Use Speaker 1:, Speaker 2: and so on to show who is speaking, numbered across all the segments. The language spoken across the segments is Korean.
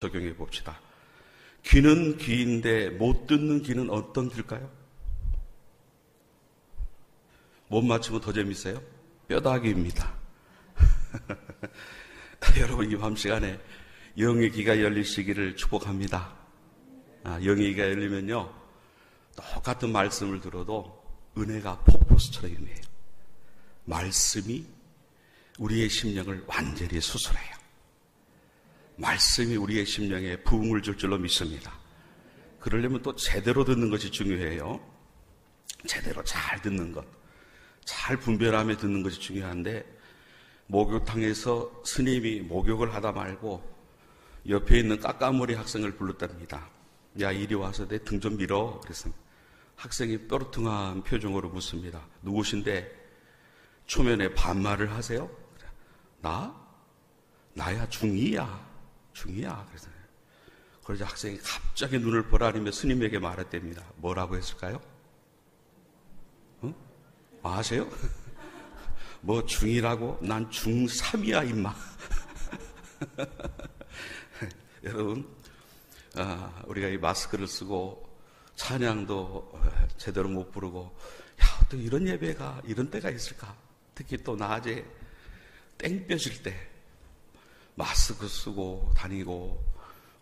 Speaker 1: 적용해 봅시다. 귀는 귀인데 못 듣는 귀는 어떤 귀일까요? 못 맞추면 더 재밌어요? 뼈다귀입니다. 여러분, 이 밤 시간에 영의 귀가 열리시기를 축복합니다. 영의 귀가 열리면요, 똑같은 말씀을 들어도 은혜가 폭포수처럼 임해요. 말씀이 우리의 심령을 완전히 수술해요. 말씀이 우리의 심령에 부흥을 줄 줄로 믿습니다. 그러려면 또 제대로 듣는 것이 중요해요. 제대로 잘 듣는 것, 잘 분별하며 듣는 것이 중요한데, 목욕탕에서 스님이 목욕을 하다 말고 옆에 있는 까까머리 학생을 불렀답니다. 야, 이리 와서 내 등 좀 밀어. 그래서 학생이 뾰루퉁한 표정으로 묻습니다. 누구신데? 초면에 반말을 하세요? 나야 중이야. 그러자 학생이 갑자기 눈을 보라리며 스님에게 말했답니다. 뭐라고 했을까요? 아세요? 뭐 중이라고? 난 중3이야 임마. 여러분, 우리가 이 마스크를 쓰고 찬양도 제대로 못 부르고, 야, 또 이런 예배가 이런 때가 있을까? 특히 또 낮에 땡볕일 때 마스크 쓰고 다니고,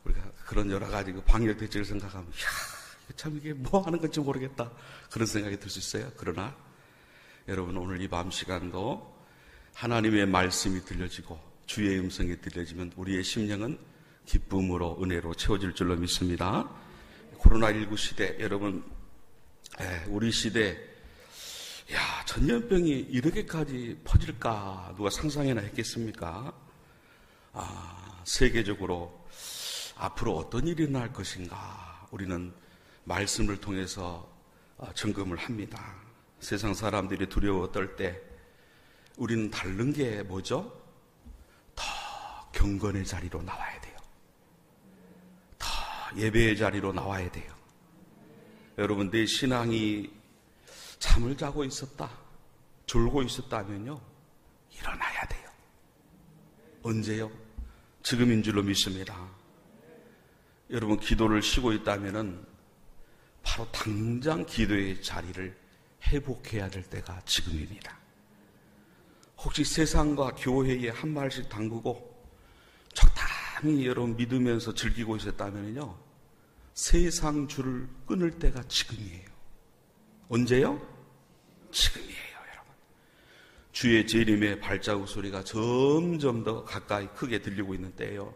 Speaker 1: 우리가 그런 여러 가지 방역 대책을 생각하면, 야, 참 이게 뭐 하는 건지 모르겠다, 그런 생각이 들 수 있어요. 그러나 여러분, 오늘 이 밤 시간도 하나님의 말씀이 들려지고 주의 음성이 들려지면 우리의 심령은 기쁨으로 은혜로 채워질 줄로 믿습니다. 코로나19 시대, 여러분, 우리 시대, 야, 전염병이 이렇게까지 퍼질까 누가 상상이나 했겠습니까? 세계적으로 앞으로 어떤 일이 일어날 것인가 우리는 말씀을 통해서 점검을 합니다. 세상 사람들이 두려워 떨 때 우리는 다른 게 뭐죠? 더 경건의 자리로 나와야 돼요. 더 예배의 자리로 나와야 돼요. 여러분, 내 신앙이 잠을 자고 있었다, 졸고 있었다면요, 일어나야 돼요. 언제요? 지금인 줄로 믿습니다. 여러분, 기도를 쉬고 있다면은 바로 당장 기도의 자리를 회복해야 될 때가 지금입니다. 혹시 세상과 교회에 한 발씩 담그고 적당히 여러분 믿으면서 즐기고 있었다면요, 세상 줄을 끊을 때가 지금이에요. 언제요? 지금이에요, 여러분. 주의 재림의 발자국 소리가 점점 더 가까이 크게 들리고 있는 때예요.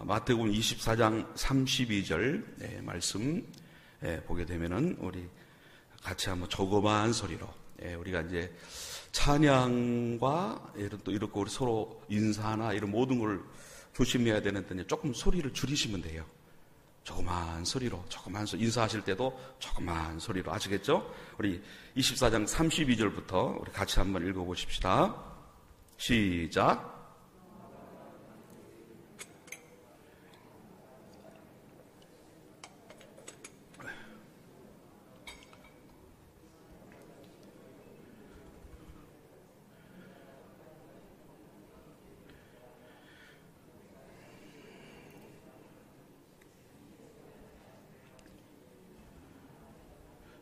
Speaker 1: 마태복음 24장 32절 말씀 보게 되면은 우리 같이 한번 조그마한 소리로, 우리가 이제 찬양과 또 이렇게 우리 서로 인사나 이런 모든 걸 조심해야 되는데 조금 소리를 줄이시면 돼요. 조그마한 소리로, 인사하실 때도 조그마한 소리로, 아시겠죠? 우리 24장 32절부터 우리 같이 한번 읽어보십시다. 시작.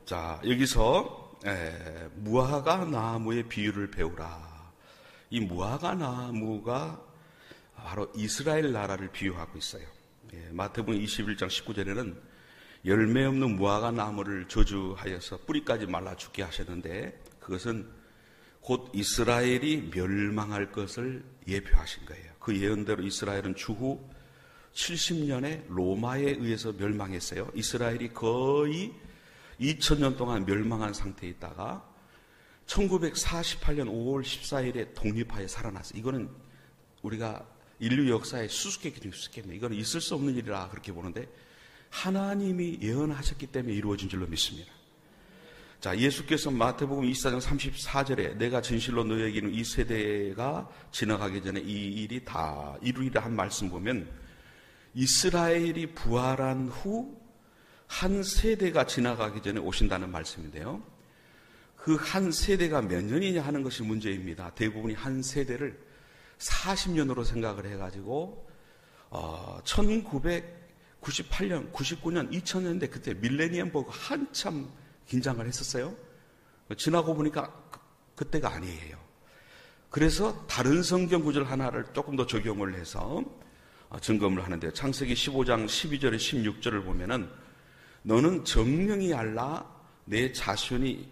Speaker 1: 자, 여기서 무화과 나무의 비유를 배우라. 이 무화과 나무가 바로 이스라엘 나라를 비유하고 있어요. 마태복음 21장 19절에는 열매 없는 무화과 나무를 저주하여서 뿌리까지 말라 죽게 하셨는데, 그것은 곧 이스라엘이 멸망할 것을 예표하신 거예요. 그 예언대로 이스라엘은 추후 70년에 로마에 의해서 멸망했어요. 이스라엘이 거의 2000년 동안 멸망한 상태에 있다가 1948년 5월 14일에 독립하여 살아났어요. 이거는 우리가 인류 역사의 수수께끼 수수께끼, 이거는 있을 수 없는 일이라 그렇게 보는데, 하나님이 예언하셨기 때문에 이루어진 줄로 믿습니다. 자, 예수께서 마태복음 24장 34절에 내가 진실로 너희에게 이르는 이 세대가 지나가기 전에 이 일이 다 이루리라 한 말씀 보면, 이스라엘이 부활한 후 한 세대가 지나가기 전에 오신다는 말씀인데요. 그 한 세대가 몇 년이냐 하는 것이 문제입니다. 대부분이 한 세대를 40년으로 생각을 해가지고 1998년, 99년, 2000년대 그때 밀레니엄 버그 한참 긴장을 했었어요. 지나고 보니까 그때가 아니에요. 그래서 다른 성경 구절 하나를 조금 더 적용을 해서 점검을 하는데요. 창세기 15장 12절에 16절을 보면은 너는 정령이 알라 내 자손이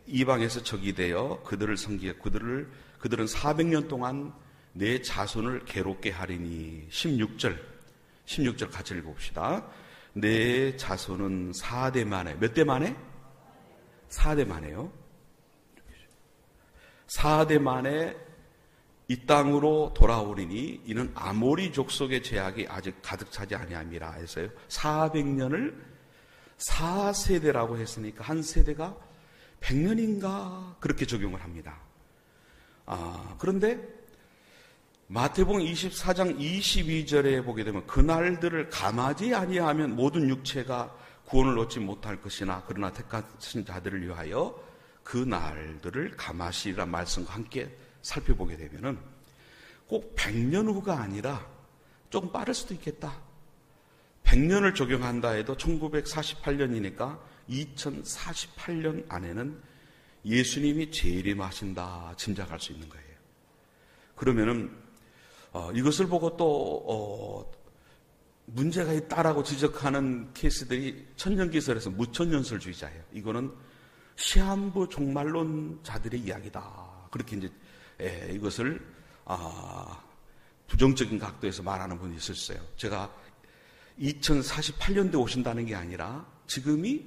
Speaker 1: 이방에서 적이 되어 그들을 섬기게 그들은 400년 동안 내 자손을 괴롭게 하리니 16절 같이 읽어봅시다. 내 자손은 4대 만에 몇 대 만에? 4대 만에요. 4대 만에 이 땅으로 돌아오리니 이는 아모리 족속의 죄악이 아직 가득 차지 아니함이라 해서요. 400년을 4세대라고 했으니까 한 세대가 100년인가 그렇게 적용을 합니다. 그런데 마태복음 24장 22절에 보게 되면 그날들을 감하지 아니하면 모든 육체가 구원을 얻지 못할 것이나 그러나 택하신 자들을 위하여 그 날들을 감하시리라 말씀과 함께 살펴보게 되면은 꼭 100년 후가 아니라 조금 빠를 수도 있겠다. 100년을 적용한다 해도 1948년이니까 2048년 안에는 예수님이 재림하신다 짐작할 수 있는 거예요. 그러면은 이것을 보고 또 문제가 있다라고 지적하는 케이스들이 천년기설에서 무천년설주의자예요. 이거는 시한부 종말론자들의 이야기다. 그렇게 이제 이것을 부정적인 각도에서 말하는 분이 있었어요. 제가 2048년도에 오신다는 게 아니라 지금이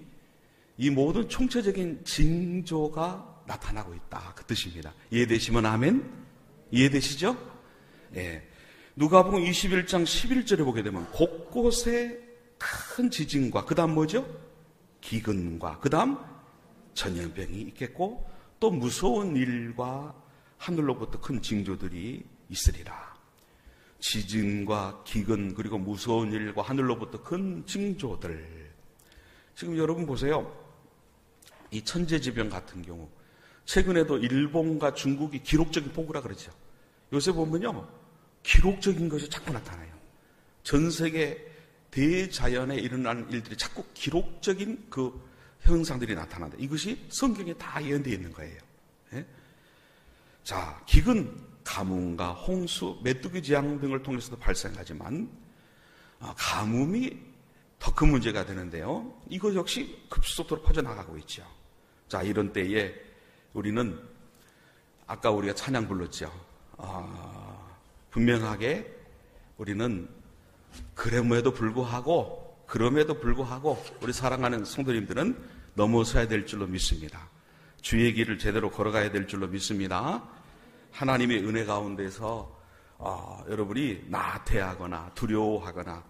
Speaker 1: 이 모든 총체적인 징조가 나타나고 있다. 그 뜻입니다. 이해되시면 아멘? 이해되시죠? 예. 누가복음 21장 11절에 보게 되면 곳곳에 큰 지진과 그 다음 뭐죠? 기근과 그 다음 전염병이 있겠고 또 무서운 일과 하늘로부터 큰 징조들이 있으리라. 지진과 기근 그리고 무서운 일과 하늘로부터 큰 징조들. 지금 여러분 보세요. 이 천재지변 같은 경우 최근에도 일본과 중국이 기록적인 폭우라 그러죠. 요새 보면요. 기록적인 것이 자꾸 나타나요. 전 세계 대자연에 일어나는 일들이 자꾸 기록적인 그 현상들이 나타난다. 이것이 성경에 다 예언되어 있는 거예요. 예? 자, 기근, 가뭄과 홍수, 메뚜기 재앙 등을 통해서도 발생하지만 가뭄이 더 큰 문제가 되는데요. 이것 역시 급속도로 퍼져나가고 있죠. 자, 이런 때에 우리는 아까 우리가 찬양 불렀죠. 분명하게 우리는 그럼에도 불구하고 우리 사랑하는 성도님들은 넘어서야 될 줄로 믿습니다. 주의 길을 제대로 걸어가야 될 줄로 믿습니다. 하나님의 은혜 가운데서 여러분이 나태하거나 두려워하거나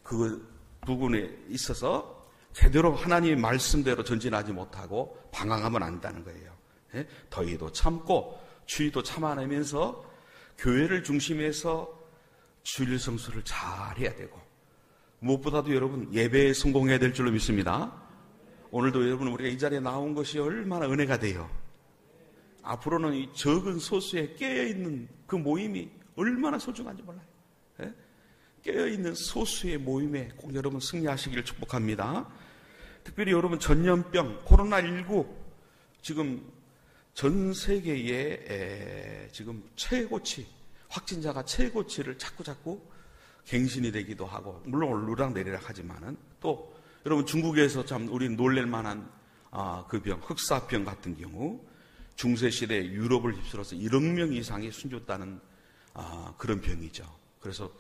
Speaker 1: 그 부분에 있어서 제대로 하나님의 말씀대로 전진하지 못하고 방황하면 안 된다는 거예요. 더위도 참고 추위도 참아내면서 교회를 중심해서 주일 성수를 잘 해야 되고 무엇보다도 여러분 예배에 성공해야 될 줄로 믿습니다. 오늘도 여러분 우리가 이 자리에 나온 것이 얼마나 은혜가 돼요. 앞으로는 이 적은 소수에 깨어있는 그 모임이 얼마나 소중한지 몰라요. 깨어있는 소수의 모임에 꼭 여러분 승리하시기를 축복합니다. 특별히 여러분 전염병 코로나19 지금 전 세계에 지금 최고치 확진자가 최고치를 자꾸 갱신이 되기도 하고 물론 오르락내리락 하지만은 또 여러분 중국에서 참 우리 놀랄 만한 그 병 흑사병 같은 경우 중세시대 유럽을 휩쓸어서 1억 명 이상이 숨졌다는 그런 병이죠. 그래서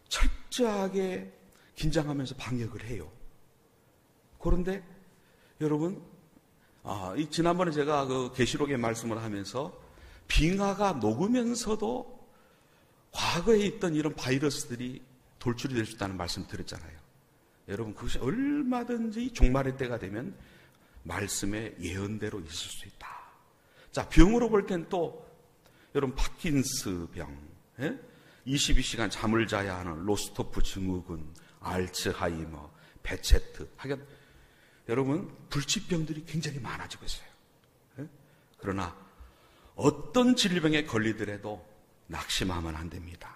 Speaker 1: 철저하게 긴장하면서 방역을 해요. 그런데 여러분 지난번에 제가 그 계시록의 말씀을 하면서 빙하가 녹으면서도 과거에 있던 이런 바이러스들이 돌출이 될 수 있다는 말씀 드렸잖아요. 여러분 그것이 얼마든지 종말의 때가 되면 말씀의 예언대로 있을 수 있다. 자, 병으로 볼 땐 또 여러분 파킨스 병, 22시간 잠을 자야 하는 로스토프 증후군, 알츠하이머, 베체트 하여간 여러분 불치병들이 굉장히 많아지고 있어요. 그러나 어떤 질병에 걸리더라도 낙심하면 안 됩니다.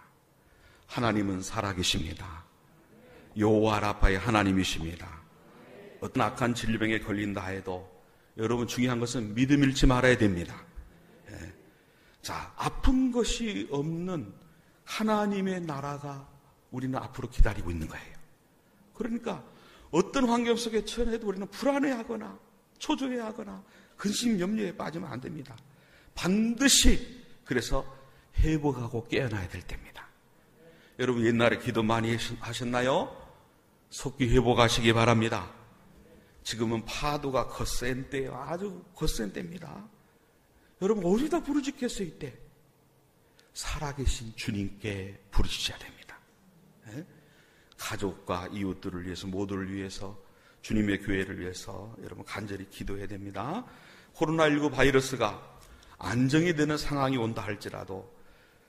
Speaker 1: 하나님은 살아계십니다. 여호와 라파의 하나님이십니다. 어떤 악한 질병에 걸린다 해도 여러분 중요한 것은 믿음 잃지 말아야 됩니다. 자, 아픈 것이 없는 하나님의 나라가 우리는 앞으로 기다리고 있는 거예요. 그러니까 어떤 환경 속에 처해도 우리는 불안해하거나 초조해하거나 근심 염려에 빠지면 안 됩니다. 반드시 그래서 회복하고 깨어나야 될 때입니다. 여러분 옛날에 기도 많이 하셨나요? 속기 회복하시기 바랍니다. 지금은 파도가 거센 때예요. 아주 거센 때입니다. 여러분 어디다 부르짖겠어요? 이때 살아계신 주님께 부르짖어야 됩니다. 가족과 이웃들을 위해서, 모두를 위해서, 주님의 교회를 위해서 여러분 간절히 기도해야 됩니다. 코로나19 바이러스가 안정이 되는 상황이 온다 할지라도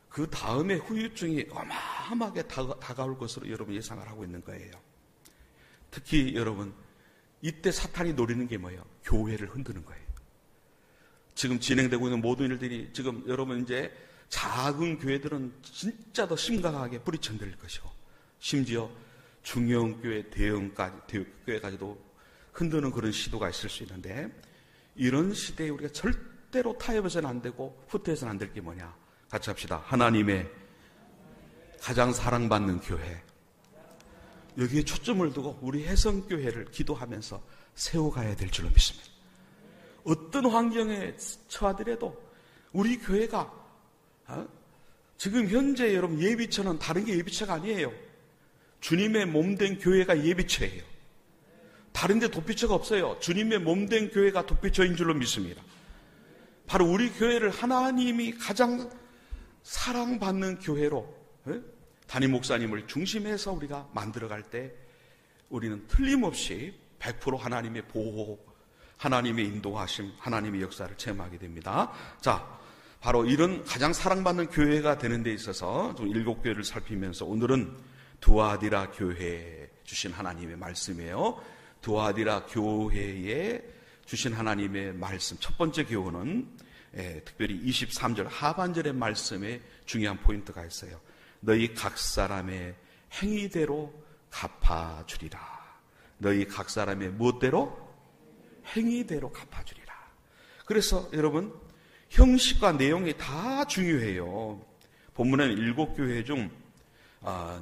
Speaker 1: 그 다음에 후유증이 어마어마하게 다가올 것으로 여러분 예상을 하고 있는 거예요. 특히 여러분 이때 사탄이 노리는 게 뭐예요? 교회를 흔드는 거예요. 지금 진행되고 있는 모든 일들이 지금 여러분 이제 작은 교회들은 진짜 더 심각하게 뿌리쳐내릴 것이고 심지어 중형 교회, 대형교회까지도 흔드는 그런 시도가 있을 수 있는데 이런 시대에 우리가 절대로 타협해서는 안 되고 후퇴해서는 안 될 게 뭐냐? 같이 합시다. 하나님의 가장 사랑받는 교회. 여기에 초점을 두고 우리 혜성교회를 기도하면서 세워가야 될 줄로 믿습니다. 어떤 환경에 처하더라도 우리 교회가 지금 현재 여러분 예비처는 다른 게 예비처가 아니에요. 주님의 몸된 교회가 예비처예요. 다른 데 도피처가 없어요. 주님의 몸된 교회가 도피처인 줄로 믿습니다. 바로 우리 교회를 하나님이 가장 사랑받는 교회로 담임 목사님을 중심해서 우리가 만들어갈 때 우리는 틀림없이 100% 하나님의 보호, 하나님의 인도하심, 하나님의 역사를 체험하게 됩니다. 자, 바로 이런 가장 사랑받는 교회가 되는 데 있어서 좀 7교회를 살피면서 오늘은 두아디라 교회에 주신 하나님의 말씀이에요. 두아디라 교회에 주신 하나님의 말씀 첫 번째 교훈은 특별히 23절 하반절의 말씀에 중요한 포인트가 있어요. 너희 각 사람의 행위대로 갚아주리라. 너희 각 사람의 무엇대로? 행위대로 갚아주리라. 그래서 여러분 형식과 내용이 다 중요해요. 본문에는 7교회 중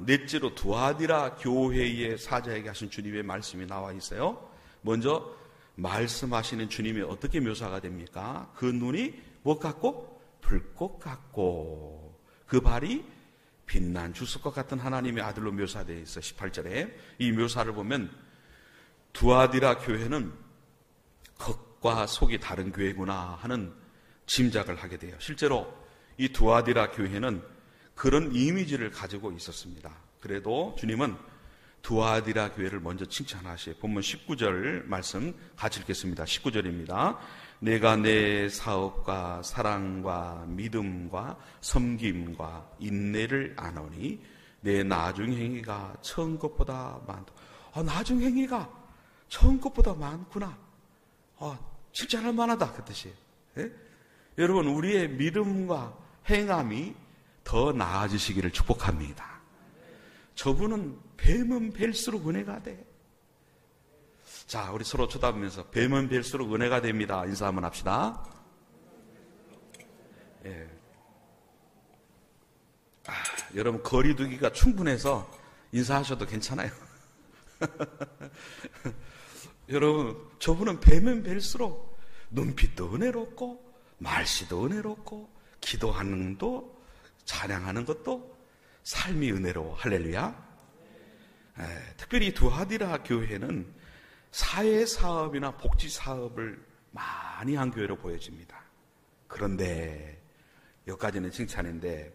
Speaker 1: 넷째로 두아디라 교회의 사자에게 하신 주님의 말씀이 나와 있어요. 먼저 말씀하시는 주님이 어떻게 묘사가 됩니까? 그 눈이 뭐 같고? 불꽃 같고 그 발이 빛난 주석과 같은 하나님의 아들로 묘사되어 있어요. 18절에 이 묘사를 보면 두아디라 교회는 겉과 속이 다른 교회구나 하는 짐작을 하게 돼요. 실제로 이 두아디라 교회는 그런 이미지를 가지고 있었습니다. 그래도 주님은 두아디라 교회를 먼저 칭찬하시고 본문 19절 말씀 같이 읽겠습니다. 19절입니다. 내가 내 사업과 사랑과 믿음과 섬김과 인내를 아노니 내 나중 행위가 처음 것보다 많다. 나중 행위가 처음 것보다 많구나. 칭찬할 만하다 그 뜻이에요. 예? 여러분 우리의 믿음과 행함이 더 나아지시기를 축복합니다. 저분은 뵈면 뵐수록 은혜가 돼. 자, 우리 서로 쳐다보면서 뵈면 뵐수록 은혜가 됩니다. 인사 한번 합시다. 예. 여러분 거리두기가 충분해서 인사하셔도 괜찮아요. 여러분 저분은 뵈면 뵐수록 눈빛도 은혜롭고 말씨도 은혜롭고 기도하는 것도 찬양하는 것도 삶이 은혜로워. 할렐루야. 특별히 두아디라 교회는 사회사업이나 복지사업을 많이 한 교회로 보여집니다. 그런데 여기까지는 칭찬인데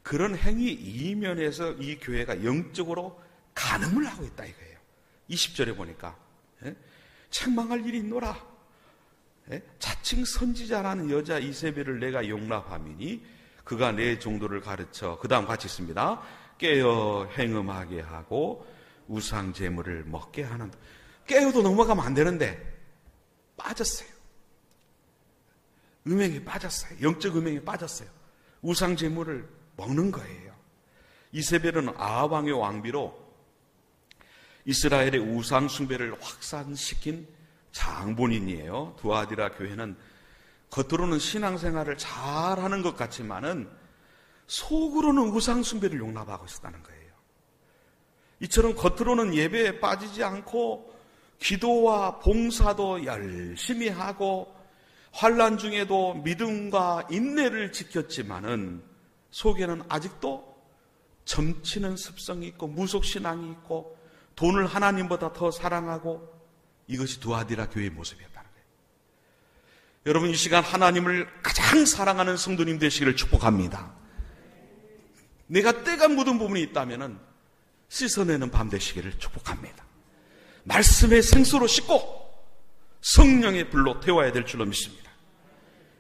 Speaker 1: 그런 행위 이면에서 이 교회가 영적으로 간음을 하고 있다 이거예요. 20절에 보니까 책망할 일이 있노라. 자칭 선지자라는 여자 이세벨을 내가 용납함이니 그가 내 정도를 가르쳐 그 다음 같이 있습니다. 깨어 행음하게 하고 우상 제물을 먹게 하는. 깨어도 넘어가면 안 되는데 빠졌어요. 음행에 빠졌어요. 영적 음행에 빠졌어요. 우상 제물을 먹는 거예요. 이세벨은 아합 왕의 왕비로 이스라엘의 우상 숭배를 확산시킨 장본인이에요. 두아디라 교회는 겉으로는 신앙생활을 잘하는 것 같지만은 속으로는 우상 숭배를 용납하고 있었다는 거예요. 이처럼 겉으로는 예배에 빠지지 않고 기도와 봉사도 열심히 하고 환난 중에도 믿음과 인내를 지켰지만은 속에는 아직도 점치는 습성이 있고 무속신앙이 있고 돈을 하나님보다 더 사랑하고, 이것이 두아디라 교회의 모습이었다는 거예요. 여러분, 이 시간 하나님을 가장 사랑하는 성도님 되시기를 축복합니다. 내가 때가 묻은 부분이 있다면 씻어내는 밤 되시기를 축복합니다. 말씀의 생수로 씻고 성령의 불로 태워야 될 줄로 믿습니다.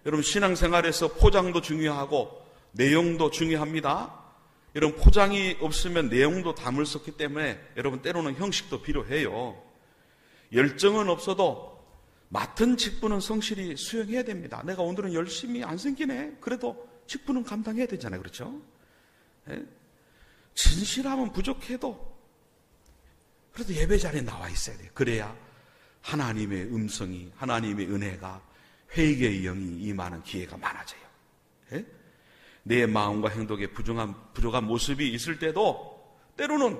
Speaker 1: 여러분, 신앙생활에서 포장도 중요하고 내용도 중요합니다. 여러분, 포장이 없으면 내용도 담을 수 없기 때문에 여러분, 때로는 형식도 필요해요. 열정은 없어도 맡은 직분은 성실히 수행해야 됩니다. 내가 오늘은 열심히 안 생기네. 그래도 직분은 감당해야 되잖아요. 그렇죠? 진실함은 부족해도 그래도 예배 자리에 나와 있어야 돼요. 그래야 하나님의 음성이, 하나님의 은혜가, 회개의 영이 임하는 기회가 많아져요. 내 마음과 행동에 부족한 모습이 있을 때도 때로는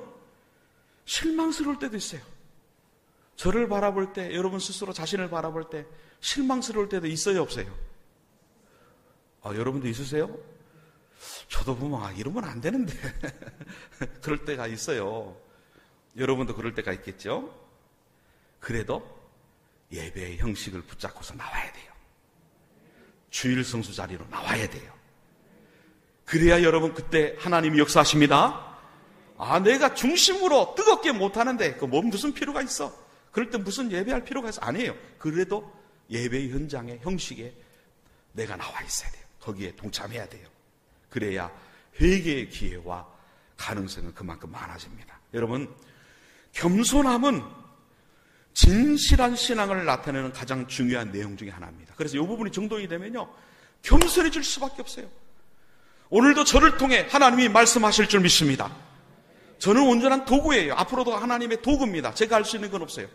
Speaker 1: 실망스러울 때도 있어요. 저를 바라볼 때, 여러분 스스로 자신을 바라볼 때 실망스러울 때도 있어요, 없어요? 여러분도 있으세요? 저도 보면 이러면 안 되는데 그럴 때가 있어요. 여러분도 그럴 때가 있겠죠? 그래도 예배의 형식을 붙잡고서 나와야 돼요. 주일 성수 자리로 나와야 돼요. 그래야 여러분 그때 하나님이 역사하십니다. 내가 중심으로 뜨겁게 못하는데 무슨 필요가 있어? 그럴 때 무슨 예배할 필요가 있어? 아니에요. 그래도 예배의 현장의 형식에 내가 나와 있어야 돼요. 거기에 동참해야 돼요. 그래야 회개의 기회와 가능성은 그만큼 많아집니다. 여러분, 겸손함은 진실한 신앙을 나타내는 가장 중요한 내용 중에 하나입니다. 그래서 이 부분이 정돈이 되면요, 겸손해질 수밖에 없어요. 오늘도 저를 통해 하나님이 말씀하실 줄 믿습니다. 저는 온전한 도구예요. 앞으로도 하나님의 도구입니다. 제가 할 수 있는 건 없어요.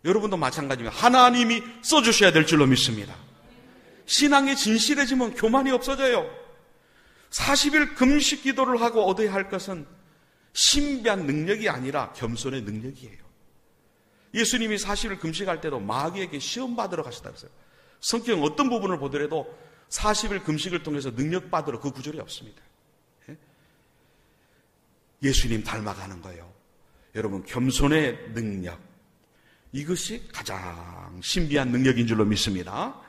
Speaker 1: 여러분도 마찬가지입니다. 하나님이 써주셔야 될 줄로 믿습니다. 신앙이 진실해지면 교만이 없어져요. 40일 금식 기도를 하고 얻어야 할 것은 신비한 능력이 아니라 겸손의 능력이에요. 예수님이 40일 금식할 때도 마귀에게 시험 받으러 가셨다고 했어요. 성경 어떤 부분을 보더라도 40일 금식을 통해서 능력 받으러 그 구절이 없습니다. 예수님 닮아가는 거예요. 여러분, 겸손의 능력, 이것이 가장 신비한 능력인 줄로 믿습니다.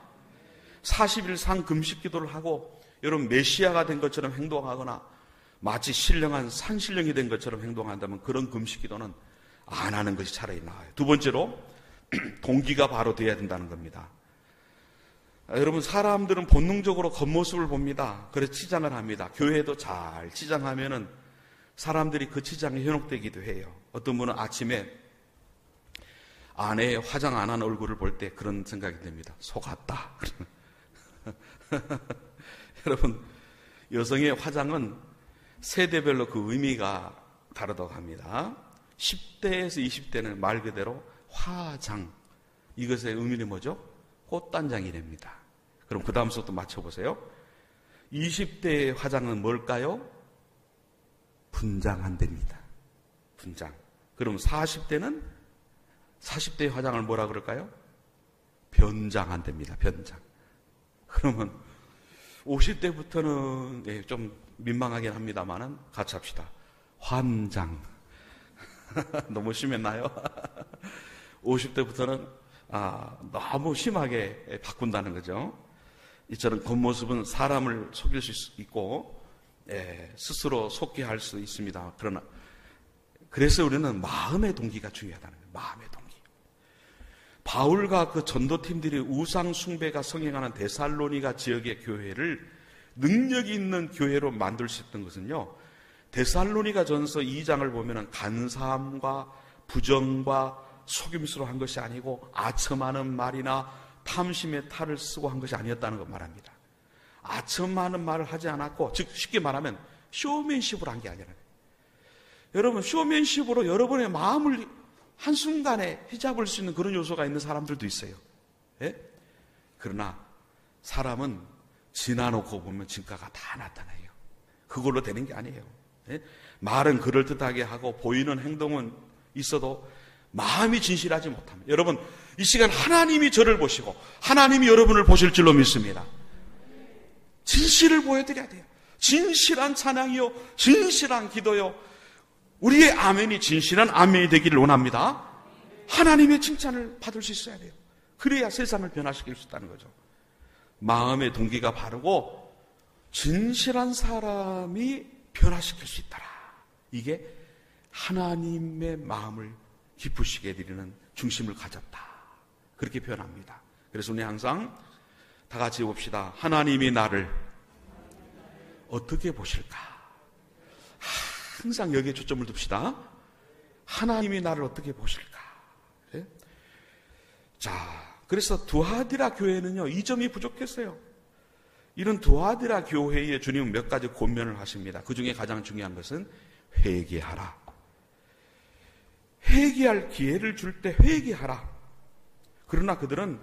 Speaker 1: 40일 상 금식 기도를 하고 여러분 메시아가 된 것처럼 행동하거나 마치 신령한 산신령이 된 것처럼 행동한다면 그런 금식 기도는 안 하는 것이 차라리 나아요. 두 번째로 동기가 바로 되어야 된다는 겁니다. 여러분, 사람들은 본능적으로 겉모습을 봅니다. 그래서 치장을 합니다. 교회도 잘 치장하면은 사람들이 그 치장에 현혹되기도 해요. 어떤 분은 아침에 아내의 화장 안 한 얼굴을 볼 때 그런 생각이 듭니다. 속았다. 여러분, 여성의 화장은 세대별로 그 의미가 다르다고 합니다. 10대에서 20대는 말 그대로 화장, 이것의 의미는 뭐죠? 꽃단장이 됩니다. 그럼 그 다음 수도 맞춰보세요. 20대의 화장은 뭘까요? 분장한답니다. 분장. 그럼 40대는 40대의 화장을 뭐라 그럴까요? 변장한답니다. 변장. 그러면 50대부터는 좀 민망하긴 합니다만은 같이 합시다. 환장. 너무 심했나요? 50대부터는 너무 심하게 바꾼다는 거죠. 이처럼 겉모습은 사람을 속일 수 있고 스스로 속게 할 수 있습니다. 그러나 그래서 우리는 마음의 동기가 중요하다는 거예요. 마음의 동기. 바울과 그 전도팀들이 우상 숭배가 성행하는 데살로니가 지역의 교회를 능력이 있는 교회로 만들 수 있던 것은요, 데살로니가 전서 2장을 보면 간사함과 부정과 속임수로 한 것이 아니고 아첨하는 말이나 탐심의 탈을 쓰고 한 것이 아니었다는 걸 말합니다. 아첨하는 말을 하지 않았고, 즉 쉽게 말하면 쇼맨십으로 한 게 아니라. 여러분, 쇼맨십으로 여러분의 마음을 한순간에 휘잡을 수 있는 그런 요소가 있는 사람들도 있어요. 예? 그러나 사람은 지나놓고 보면 진가가 다 나타나요. 그걸로 되는 게 아니에요. 예? 말은 그럴듯하게 하고 보이는 행동은 있어도 마음이 진실하지 못하면, 여러분, 이 시간 하나님이 저를 보시고 하나님이 여러분을 보실 줄로 믿습니다. 진실을 보여드려야 돼요. 진실한 찬양이요, 진실한 기도요, 우리의 아멘이 진실한 아멘이 되기를 원합니다. 하나님의 칭찬을 받을 수 있어야 돼요. 그래야 세상을 변화시킬 수 있다는 거죠. 마음의 동기가 바르고 진실한 사람이 변화시킬 수 있더라. 이게 하나님의 마음을 기쁘시게 해드리는 중심을 가졌다. 그렇게 표현합니다. 그래서 우리 항상 다 같이 봅시다. 하나님이 나를 어떻게 보실까? 항상 여기에 초점을 둡시다. 하나님이 나를 어떻게 보실까? 네? 자, 그래서 두아디라 교회는요, 이 점이 부족했어요. 이런 두아디라 교회에 주님은 몇 가지 권면을 하십니다. 그 중에 가장 중요한 것은 회개하라. 회개할 기회를 줄 때 회개하라. 그러나 그들은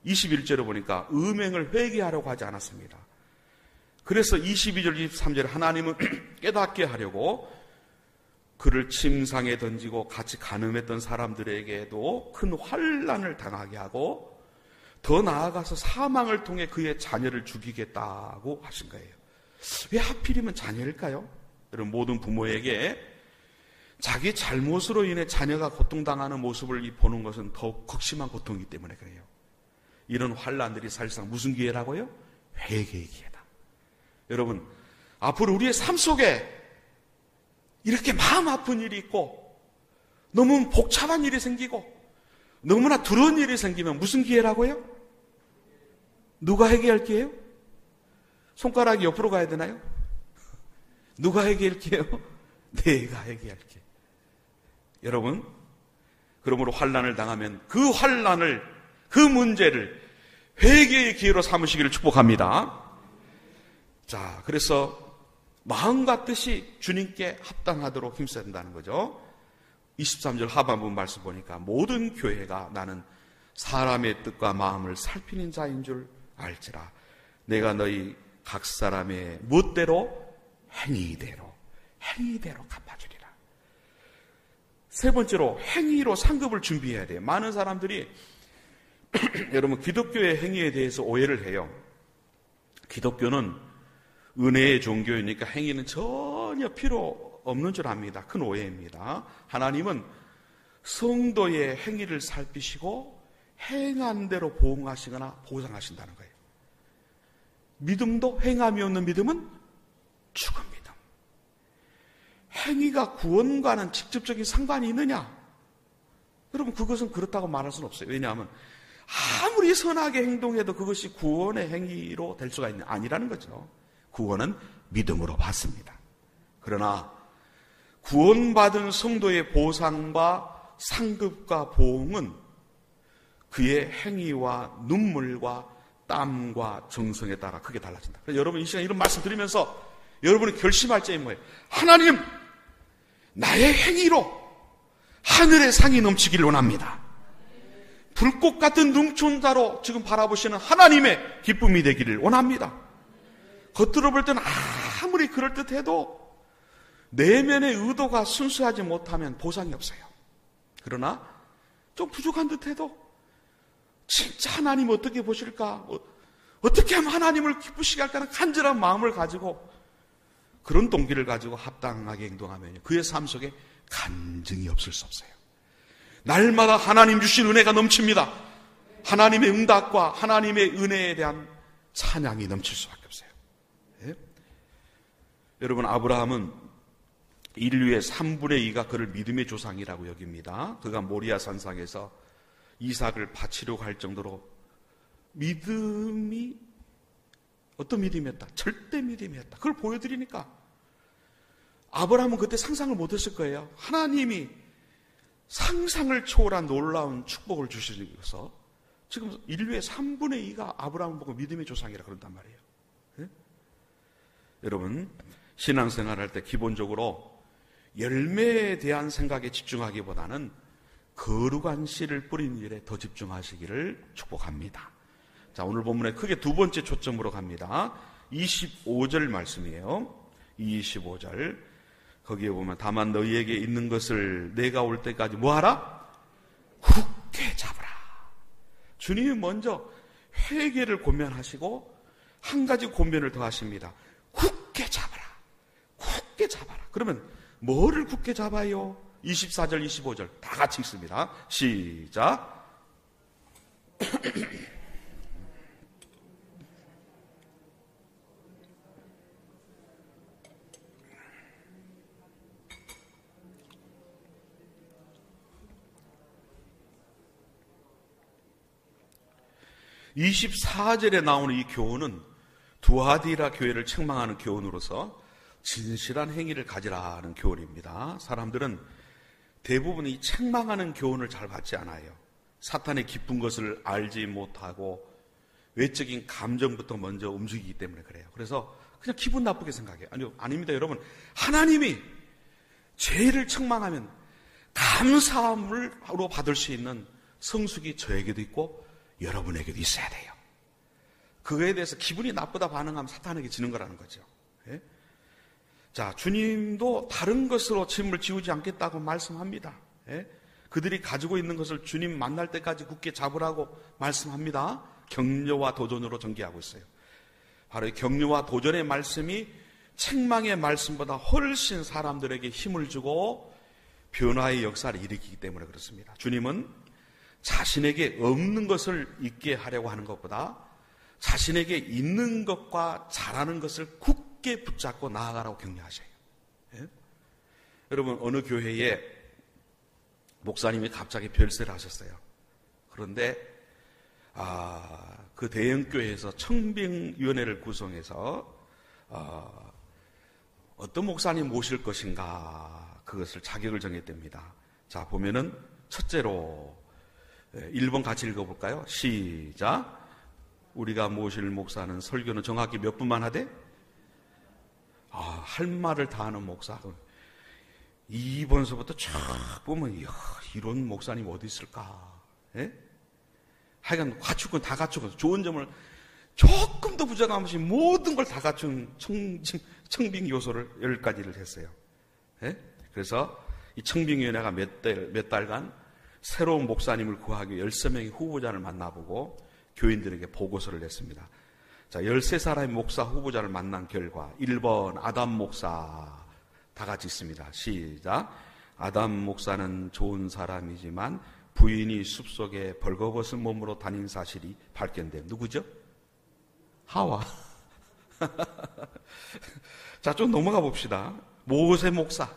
Speaker 1: 21절에 보니까 음행을 회개하려고 하지 않았습니다. 그래서 22절, 23절에 하나님은 깨닫게 하려고 그를 침상에 던지고 같이 간음했던 사람들에게도 큰 환난을 당하게 하고 더 나아가서 사망을 통해 그의 자녀를 죽이겠다고 하신 거예요. 왜 하필이면 자녀일까요? 여러분, 모든 부모에게 자기 잘못으로 인해 자녀가 고통당하는 모습을 보는 것은 더욱 극심한 고통이기 때문에 그래요. 이런 환난들이 사실상 무슨 기회라고요? 회개의 기회다. 여러분, 앞으로 우리의 삶 속에 이렇게 마음 아픈 일이 있고 너무 복잡한 일이 생기고 너무나 두려운 일이 생기면 무슨 기회라고요? 누가 회개할 기회요? 손가락이 옆으로 가야 되나요? 누가 회개할 기회요? 내가 회개할 기회. 여러분, 그러므로 환난을 당하면 그 환난을, 그 문제를 회개의 기회로 삼으시기를 축복합니다. 자, 그래서 마음과 뜻이 주님께 합당하도록 힘써야 된다는 거죠. 23절 하반부 말씀 보니까 모든 교회가 나는 사람의 뜻과 마음을 살피는 자인 줄 알지라. 내가 너희 각 사람의 무엇대로 행위대로 갚아주리라. 세 번째로 행위로 상급을 준비해야 돼요. 많은 사람들이 여러분, 기독교의 행위에 대해서 오해를 해요. 기독교는 은혜의 종교이니까 행위는 전혀 필요 없는 줄 압니다. 큰 오해입니다. 하나님은 성도의 행위를 살피시고 행한 대로 보응하시거나 보상하신다는 거예요. 믿음도 행함이 없는 믿음은 죽은 믿음. 행위가 구원과는 직접적인 상관이 있느냐? 여러분, 그것은 그렇다고 말할 수는 없어요. 왜냐하면 아무리 선하게 행동해도 그것이 구원의 행위로 될 수가 있는 아니라는 거죠. 구원은 믿음으로 받습니다. 그러나 구원받은 성도의 보상과 상급과 보응은 그의 행위와 눈물과 땀과 정성에 따라 크게 달라진다. 그래서 여러분, 이 시간 이런 말씀 드리면서 여러분이 결심할 점이 뭐예요? 하나님, 나의 행위로 하늘의 상이 넘치기를 원합니다. 불꽃 같은 눈총자로 지금 바라보시는 하나님의 기쁨이 되기를 원합니다. 겉으로 볼 때는 아무리 그럴듯해도 내면의 의도가 순수하지 못하면 보상이 없어요. 그러나 좀 부족한 듯해도 진짜 하나님 어떻게 보실까? 어떻게 하면 하나님을 기쁘시게 할까는 간절한 마음을 가지고 그런 동기를 가지고 합당하게 행동하면 그의 삶 속에 간증이 없을 수 없어요. 날마다 하나님 주신 은혜가 넘칩니다. 하나님의 응답과 하나님의 은혜에 대한 찬양이 넘칠 수밖에 없어요. 예? 여러분, 아브라함은 인류의 3분의 2가 그를 믿음의 조상이라고 여깁니다. 그가 모리아 산상에서 이삭을 바치려고 할 정도로 믿음이 어떤 믿음이었다? 절대 믿음이었다. 그걸 보여드리니까 아브라함은 그때 상상을 못했을 거예요. 하나님이 상상을 초월한 놀라운 축복을 주시면서 지금 인류의 3분의 2가 아브라함을 보고 믿음의 조상이라 그런단 말이에요. 네? 여러분, 신앙생활할 때 기본적으로 열매에 대한 생각에 집중하기보다는 거룩한 씨를 뿌리는 일에 더 집중하시기를 축복합니다. 자, 오늘 본문에 크게 두 번째 초점으로 갑니다. 25절 말씀이에요. 25절. 거기에 보면 다만 너희에게 있는 것을 내가 올 때까지 뭐하라? 굳게 잡으라. 주님이 먼저 회개를 권면하시고 한 가지 권면을 더 하십니다. 굳게 잡아라. 굳게 잡아라. 그러면 뭐를 굳게 잡아요? 24절, 25절 다 같이 읽습니다. 시작. 24절에 나오는 이 교훈은 두아디라 교회를 책망하는 교훈으로서 진실한 행위를 가지라는 교훈입니다. 사람들은 대부분 이 책망하는 교훈을 잘 받지 않아요. 사탄의 깊은 것을 알지 못하고 외적인 감정부터 먼저 움직이기 때문에 그래요. 그래서 그냥 기분 나쁘게 생각해요. 아니요, 아닙니다, 여러분. 하나님이 죄를 책망하면 감사함으로 받을 수 있는 성숙이 저에게도 있고 여러분에게도 있어야 돼요. 그거에 대해서 기분이 나쁘다 반응하면 사탄에게 지는 거라는 거죠. 예? 자, 주님도 다른 것으로 짐을 지우지 않겠다고 말씀합니다. 예? 그들이 가지고 있는 것을 주님 만날 때까지 굳게 잡으라고 말씀합니다. 격려와 도전으로 전개하고 있어요. 바로 이 격려와 도전의 말씀이 책망의 말씀보다 훨씬 사람들에게 힘을 주고 변화의 역사를 일으키기 때문에 그렇습니다. 주님은 자신에게 없는 것을 있게 하려고 하는 것보다 자신에게 있는 것과 잘하는 것을 굳게 붙잡고 나아가라고 격려하셔요. 예? 여러분, 어느 교회에 목사님이 갑자기 별세를 하셨어요. 그런데 그 대형교회에서 청빙위원회를 구성해서 어떤 목사님 모실 것인가 그것을 자격을 정했답니다. 자, 보면은 첫째로 1번 같이 읽어볼까요? 시작. 우리가 모실 목사는 설교는 정확히 몇 분만 하되? 할 말을 다 하는 목사. 2번서부터 쫙 보면 이런 목사님 어디 있을까? 예? 하여간 갖출 건 다 갖추고 좋은 점을 조금 더 부정함 없이 모든 걸 다 갖춘 청빙 요소를 10가지를 했어요. 예? 그래서 이 청빙위원회가 몇 달간 새로운 목사님을 구하기 위해 13명의 후보자를 만나보고 교인들에게 보고서를 냈습니다. 자, 13사람의 목사 후보자를 만난 결과 1번 아담 목사 다 같이 있습니다. 시작. 아담 목사는 좋은 사람이지만 부인이 숲속에 벌거벗은 몸으로 다닌 사실이 발견됨. 누구죠? 하와. 자, 좀 넘어가 봅시다. 모세 목사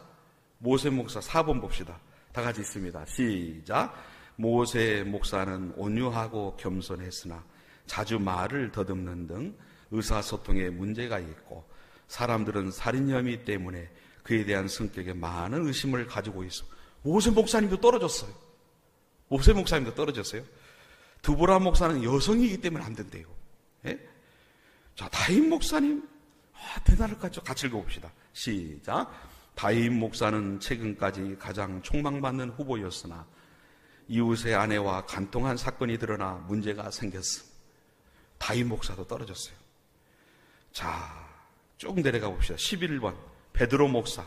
Speaker 1: 4번 봅시다. 다 같이 있습니다. 시작. 모세 목사는 온유하고 겸손했으나 자주 말을 더듬는 등 의사소통에 문제가 있고 사람들은 살인 혐의 때문에 그에 대한 성격에 많은 의심을 가지고 있어. 모세 목사님도 떨어졌어요. 드보라 목사는 여성이기 때문에 안 된대요. 예? 자, 다윗 목사님 대단할 것 같죠? 같이 읽어봅시다. 시작. 다윗 목사는 최근까지 가장 촉망받는 후보였으나 이웃의 아내와 간통한 사건이 드러나 문제가 생겼음. 다윗 목사도 떨어졌어요. 자, 쭉 내려가 봅시다. 11번 베드로 목사.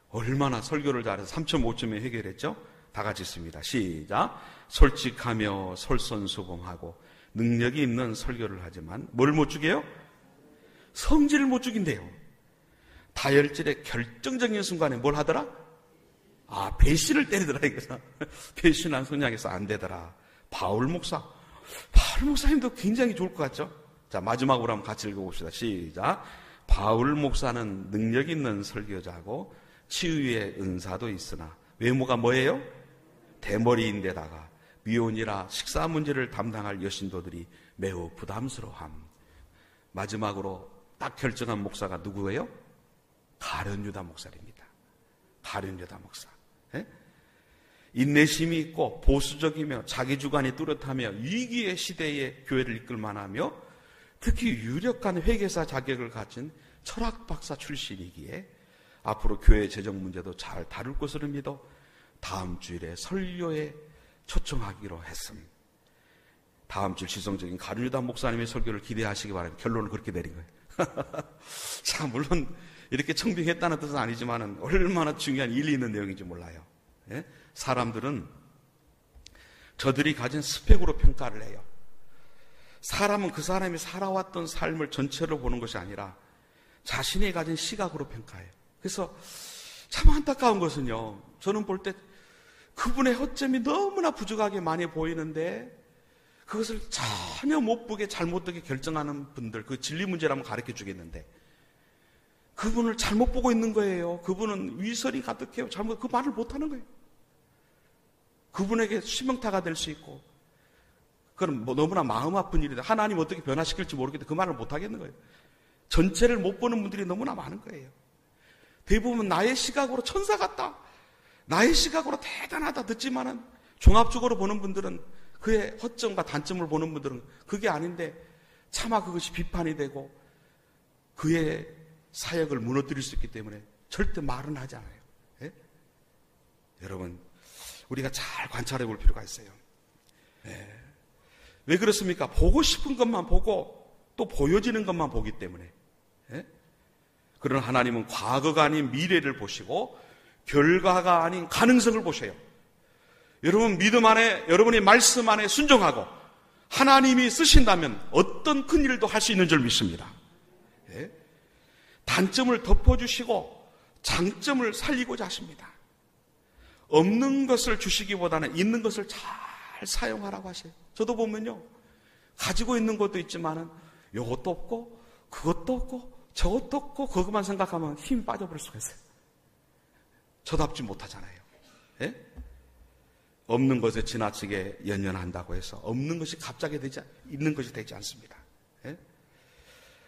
Speaker 1: 얼마나 설교를 잘해서 3.5점에 해결했죠? 다 같이 있습니다. 시작. 솔직하며 솔선수범하고 능력이 있는 설교를 하지만 뭘 못 주게요? 성질을 못 죽인대요. 다혈질의 결정적인 순간에 뭘 하더라? 배신을 때리더라, 이거죠. 배신한 선양에서 안 되더라. 바울 목사님도 굉장히 좋을 것 같죠? 자, 마지막으로 한번 같이 읽어봅시다. 시작. 바울 목사는 능력 있는 설교자고 치유의 은사도 있으나 외모가 뭐예요? 대머리인데다가 미혼이라 식사 문제를 담당할 여신도들이 매우 부담스러워함. 마지막으로 딱 결정한 목사가 누구예요? 가룟유다 목사입니다. 가룟유다 목사. 예? 인내심이 있고 보수적이며 자기 주관이 뚜렷하며 위기의 시대에 교회를 이끌 만하며 특히 유력한 회계사 자격을 가진 철학 박사 출신이기에 앞으로 교회 재정 문제도 잘 다룰 것으로 믿어 다음 주일에 설교에 초청하기로 했습니다. 다음 주 지성적인 가룟유다 목사님의 설교를 기대하시기 바랍니다. 결론을 그렇게 내린 거예요. 자, 물론 이렇게 청빙했다는 뜻은 아니지만 얼마나 중요한 일리 있는 내용인지 몰라요. 예? 사람들은 저들이 가진 스펙으로 평가를 해요. 사람은 그 사람이 살아왔던 삶을 전체로 보는 것이 아니라 자신이 가진 시각으로 평가해요. 그래서 참 안타까운 것은요, 저는 볼 때 그분의 허점이 너무나 부족하게 많이 보이는데 그것을 전혀 못 보게 잘못되게 결정하는 분들, 그 진리 문제라면 가르쳐 주겠는데 그분을 잘못 보고 있는 거예요. 그분은 위설이 가득해요. 그 말을 못하는 거예요. 그분에게 수명타가 될 수 있고, 그럼 너무나 마음 아픈 일이다. 하나님 어떻게 변화시킬지 모르겠는데 그 말을 못하겠는 거예요. 전체를 못 보는 분들이 너무나 많은 거예요. 대부분 나의 시각으로 천사 같다, 나의 시각으로 대단하다 듣지만은 종합적으로 보는 분들은, 그의 허점과 단점을 보는 분들은 그게 아닌데 차마 그것이 비판이 되고 그의 사역을 무너뜨릴 수 있기 때문에 절대 말은 하지 않아요. 예? 여러분, 우리가 잘 관찰해 볼 필요가 있어요. 예. 왜 그렇습니까? 보고 싶은 것만 보고 또 보여지는 것만 보기 때문에. 예? 그러나 하나님은 과거가 아닌 미래를 보시고 결과가 아닌 가능성을 보셔요. 여러분 믿음 안에, 여러분이 말씀 안에 순종하고 하나님이 쓰신다면 어떤 큰 일도 할 수 있는 줄 믿습니다. 예? 단점을 덮어주시고 장점을 살리고자 하십니다. 없는 것을 주시기보다는 있는 것을 잘 사용하라고 하세요. 저도 보면요, 가지고 있는 것도 있지만은 이것도 없고 그것도 없고 저것도 없고 그것만 생각하면 힘이 빠져버릴 수가 있어요. 저답지 못하잖아요. 예? 없는 것에 지나치게 연연한다고 해서 없는 것이 갑자기 있는 것이 되지 않습니다. 예?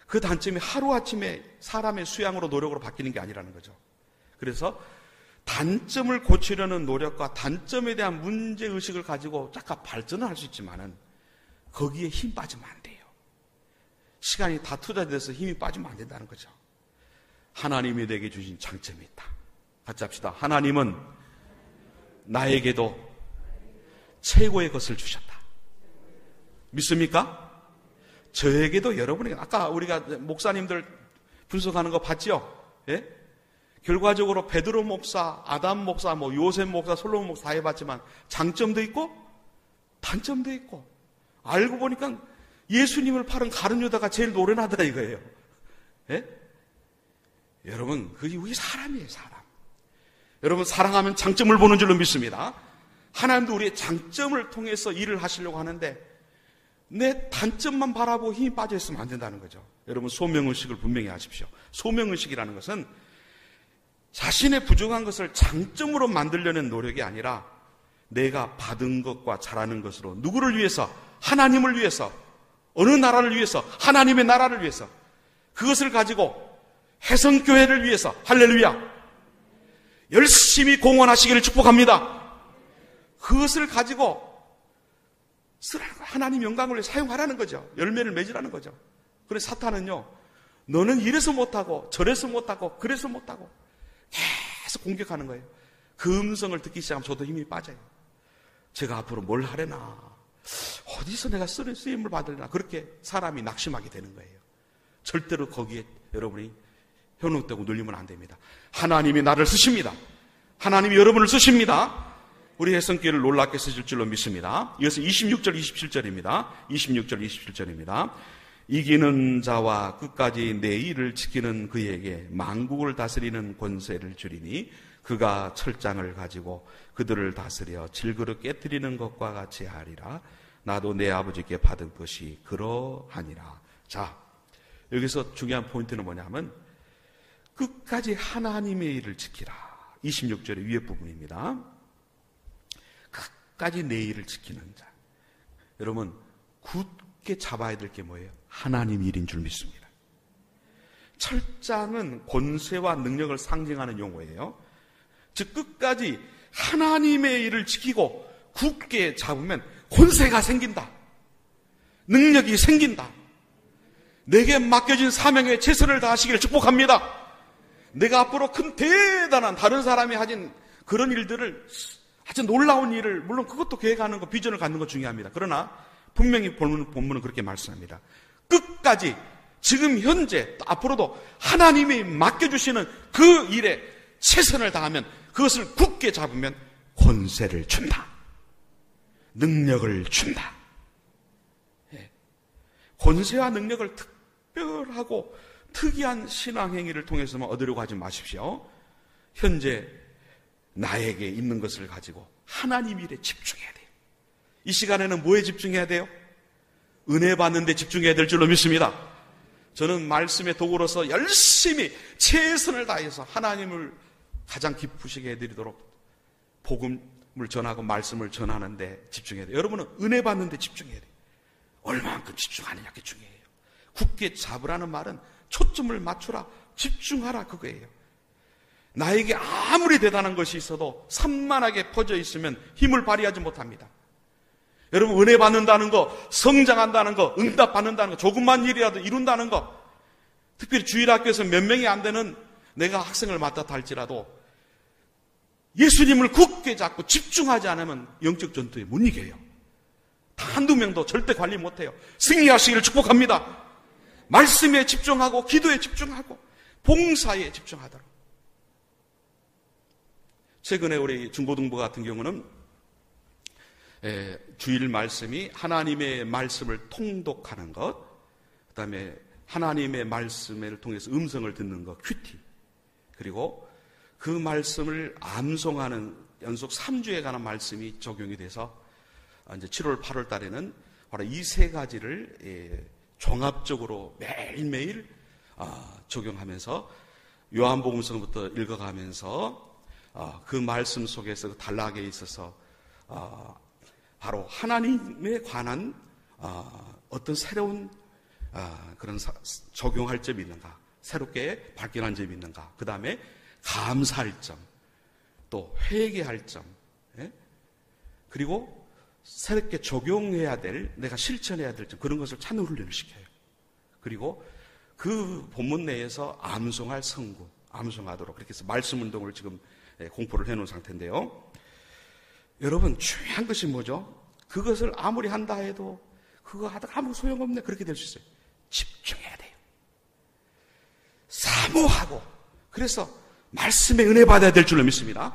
Speaker 1: 그 단점이 하루아침에 사람의 수양으로 노력으로 바뀌는 게 아니라는 거죠. 그래서 단점을 고치려는 노력과 단점에 대한 문제의식을 가지고 잠깐 발전을 할 수 있지만은 거기에 힘 빠지면 안 돼요. 시간이 다 투자돼서 힘이 빠지면 안 된다는 거죠. 하나님이 내게 주신 장점이 있다. 같이 합시다. 하나님은 나에게도 최고의 것을 주셨다. 믿습니까? 저에게도 여러분에게, 아까 우리가 목사님들 분석하는 거 봤죠? 예? 결과적으로 베드로 목사, 아담 목사, 요셉 목사, 솔로몬 목사 다 해봤지만 장점도 있고 단점도 있고, 알고 보니까 예수님을 팔은 가룟유다가 제일 노련하더라 이거예요. 예? 여러분, 그게 우리 사람이에요, 사람. 여러분, 사랑하면 장점을 보는 줄로 믿습니다. 하나님도 우리의 장점을 통해서 일을 하시려고 하는데 내 단점만 바라보고 힘이 빠져 있으면 안 된다는 거죠. 여러분, 소명의식을 분명히 하십시오. 소명의식이라는 것은 자신의 부족한 것을 장점으로 만들려는 노력이 아니라 내가 받은 것과 잘하는 것으로 누구를 위해서? 하나님을 위해서, 어느 나라를 위해서? 하나님의 나라를 위해서, 그것을 가지고 해성교회를 위해서, 할렐루야, 열심히 공헌하시기를 축복합니다. 그것을 가지고 하나님 영광을 위해 사용하라는 거죠. 열매를 맺으라는 거죠. 그래서 사탄은요, 너는 이래서 못하고 저래서 못하고 그래서 못하고 계속 공격하는 거예요. 그 음성을 듣기 시작하면 저도 힘이 빠져요. 제가 앞으로 뭘 하려나, 어디서 내가 쓰임을 받으려나, 그렇게 사람이 낙심하게 되는 거예요. 절대로 거기에 여러분이 현혹되고 눌리면 안 됩니다. 하나님이 나를 쓰십니다. 하나님이 여러분을 쓰십니다. 우리 해성교회를 놀랍게 쓰실 줄로 믿습니다. 이어서 26절 27절입니다. 26절 27절입니다. 이기는 자와 끝까지 내 일을 지키는 그에게 만국을 다스리는 권세를 주리니 그가 철장을 가지고 그들을 다스려 질그릇 깨뜨리는 것과 같이 하리라. 나도 내 아버지께 받은 것이 그러하니라. 자, 여기서 중요한 포인트는 뭐냐면 끝까지 하나님의 일을 지키라. 26절의 위에 부분입니다. 끝까지 내 일을 지키는 자. 여러분, 굳게 잡아야 될 게 뭐예요? 하나님 일인 줄 믿습니다. 철장은 권세와 능력을 상징하는 용어예요. 즉 끝까지 하나님의 일을 지키고 굳게 잡으면 권세가 생긴다. 능력이 생긴다. 내게 맡겨진 사명에 최선을 다하시기를 축복합니다. 내가 앞으로 큰 대단한 다른 사람이 하진 그런 일들을, 아주 놀라운 일을, 물론 그것도 계획하는 거, 비전을 갖는 거 중요합니다. 그러나 분명히 본문은 그렇게 말씀합니다. 끝까지 지금 현재 앞으로도 하나님이 맡겨주시는 그 일에 최선을 다하면, 그것을 굳게 잡으면 권세를 준다, 능력을 준다. 권세와 능력을 특별하고 특이한 신앙행위를 통해서만 얻으려고 하지 마십시오. 현재 나에게 있는 것을 가지고 하나님 일에 집중해야 돼요. 이 시간에는 뭐에 집중해야 돼요? 은혜 받는 데 집중해야 될 줄로 믿습니다. 저는 말씀의 도구로서 열심히 최선을 다해서 하나님을 가장 기쁘시게 해드리도록 복음을 전하고 말씀을 전하는 데 집중해야 돼요. 여러분은 은혜 받는 데 집중해야 돼요. 얼마만큼 집중하느냐, 그게 중요해요. 굳게 잡으라는 말은 초점을 맞추라, 집중하라, 그거예요. 나에게 아무리 대단한 것이 있어도 산만하게 퍼져 있으면 힘을 발휘하지 못합니다. 여러분, 은혜 받는다는 거, 성장한다는 거, 응답 받는다는 거, 조금만 일이라도 이룬다는 거, 특별히 주일학교에서 몇 명이 안 되는 내가 학생을 맡았다 할지라도 예수님을 굳게 잡고 집중하지 않으면 영적 전투에 못 이겨요. 다 한두 명도 절대 관리 못해요. 승리하시기를 축복합니다. 말씀에 집중하고 기도에 집중하고 봉사에 집중하도록. 최근에 우리 중고등부 같은 경우는 주일 말씀이 하나님의 말씀을 통독하는 것, 그 다음에 하나님의 말씀을 통해서 음성을 듣는 것, 큐티, 그리고 그 말씀을 암송하는 연속 3주에 관한 말씀이 적용이 돼서 이제 7월, 8월 달에는 바로 이 세 가지를 종합적으로 매일매일 적용하면서 요한복음서부터 읽어가면서 그 말씀 속에서 그 단락에 있어서 바로 하나님에 관한 어떤 새로운 그런 적용할 점이 있는가, 새롭게 발견한 점이 있는가, 그 다음에 감사할 점, 또 회개할 점, 그리고 새롭게 적용해야 될, 내가 실천해야 될 점, 그런 것을 찾는 훈련을 시켜요. 그리고 그 본문 내에서 암송할 성구, 암송하도록 그렇게 해서 말씀 운동을 지금 공포를 해놓은 상태인데요. 여러분, 중요한 것이 뭐죠? 그것을 아무리 한다 해도 그거 하다가 아무 소용없네, 그렇게 될 수 있어요. 집중해야 돼요. 사모하고, 그래서 말씀에 은혜 받아야 될 줄로 믿습니다.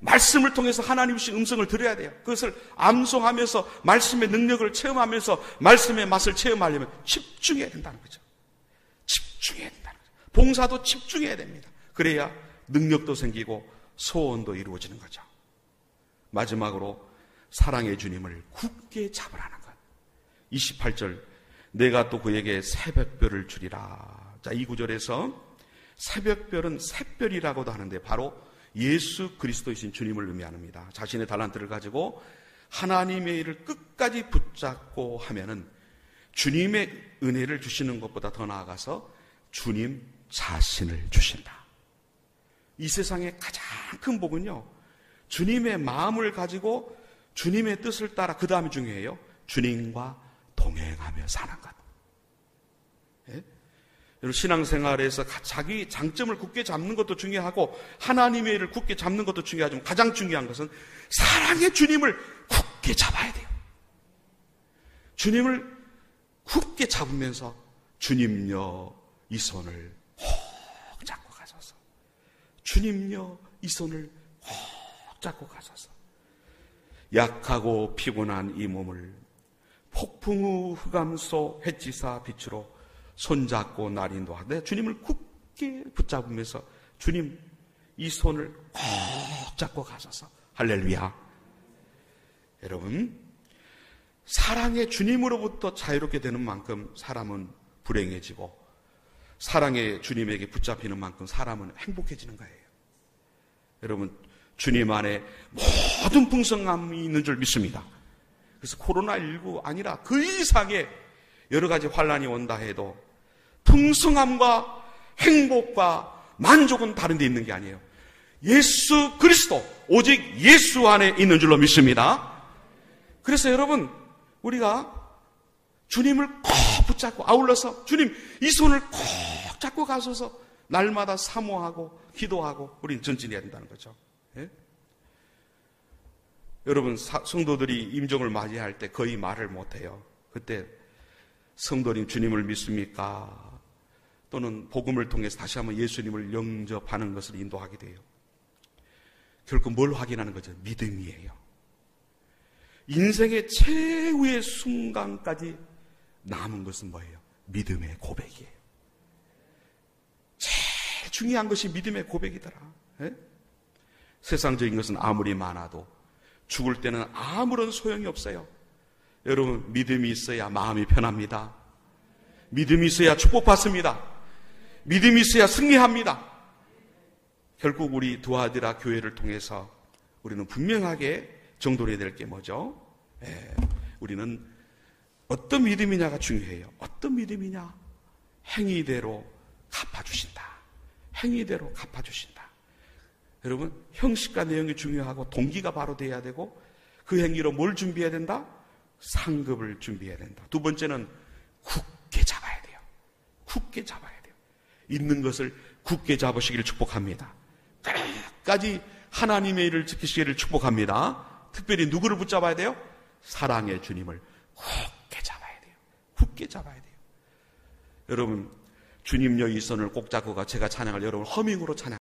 Speaker 1: 말씀을 통해서 하나님의 음성을 들어야 돼요. 그것을 암송하면서 말씀의 능력을 체험하면서 말씀의 맛을 체험하려면 집중해야 된다는 거죠. 집중해야 된다는 거죠. 봉사도 집중해야 됩니다. 그래야 능력도 생기고 소원도 이루어지는 거죠. 마지막으로 사랑의 주님을 굳게 잡으라는 것. 28절, 내가 또 그에게 새벽별을 주리라. 자, 이 구절에서 새벽별은 샛별이라고도 하는데 바로 예수 그리스도이신 주님을 의미합니다. 자신의 달란트를 가지고 하나님의 일을 끝까지 붙잡고 하면은 주님의 은혜를 주시는 것보다 더 나아가서 주님 자신을 주신다. 이 세상의 가장 큰 복은요, 주님의 마음을 가지고 주님의 뜻을 따라, 그 다음이 중요해요. 주님과 동행하며 사는 것. 여러분, 신앙생활에서 자기 장점을 굳게 잡는 것도 중요하고 하나님의 일을 굳게 잡는 것도 중요하지만 가장 중요한 것은 사랑의 주님을 굳게 잡아야 돼요. 주님을 굳게 잡으면서 주님여 이 손을 혹 잡고 가소서. 주님여 이 손을 혹 잡고 가소서. 약하고 피곤한 이 몸을 폭풍 후 흑암소 햇지사 빛으로 손잡고 날 인도하되 주님을 굳게 붙잡으면서 주님 이 손을 꼭 잡고 가셔서 할렐루야. 여러분, 사랑의 주님으로부터 자유롭게 되는 만큼 사람은 불행해지고 사랑의 주님에게 붙잡히는 만큼 사람은 행복해지는 거예요. 여러분, 주님 안에 모든 풍성함이 있는 줄 믿습니다. 그래서 코로나19 아니라 그 이상의 여러 가지 환란이 온다 해도 풍성함과 행복과 만족은 다른 데 있는 게 아니에요. 예수 그리스도, 오직 예수 안에 있는 줄로 믿습니다. 그래서 여러분, 우리가 주님을 꼭 붙잡고 아울러서 주님 이 손을 꼭 잡고 가소서 날마다 사모하고 기도하고 우리는 전진해야 된다는 거죠. 예? 여러분 성도들이 임종을 맞이할 때 거의 말을 못해요. 그때 성도님 주님을 믿습니까? 또는 복음을 통해서 다시 한번 예수님을 영접하는 것을 인도하게 돼요. 결국 뭘 확인하는 거죠? 믿음이에요. 인생의 최후의 순간까지 남은 것은 뭐예요? 믿음의 고백이에요. 제일 중요한 것이 믿음의 고백이더라. 예? 세상적인 것은 아무리 많아도 죽을 때는 아무런 소용이 없어요. 여러분 믿음이 있어야 마음이 편합니다. 믿음이 있어야 축복받습니다. 믿음이 있어야 승리합니다. 결국 우리 두아디라 교회를 통해서 우리는 분명하게 정돌해야 될 게 뭐죠? 우리는 어떤 믿음이냐가 중요해요. 어떤 믿음이냐? 행위대로 갚아주신다. 행위대로 갚아주신다. 여러분 형식과 내용이 중요하고 동기가 바로 돼야 되고 그 행위로 뭘 준비해야 된다? 상급을 준비해야 된다. 두 번째는 굳게 잡아야 돼요. 굳게 잡아야 돼요. 있는 것을 굳게 잡으시기를 축복합니다. 끝까지 하나님의 일을 지키시기를 축복합니다. 특별히 누구를 붙잡아야 돼요? 사랑의 주님을 굳게 잡아야 돼요. 굳게 잡아야 돼요. 여러분 주님 여기 이 손을 꼭 잡고 제가 찬양할 여러분 허밍으로 찬양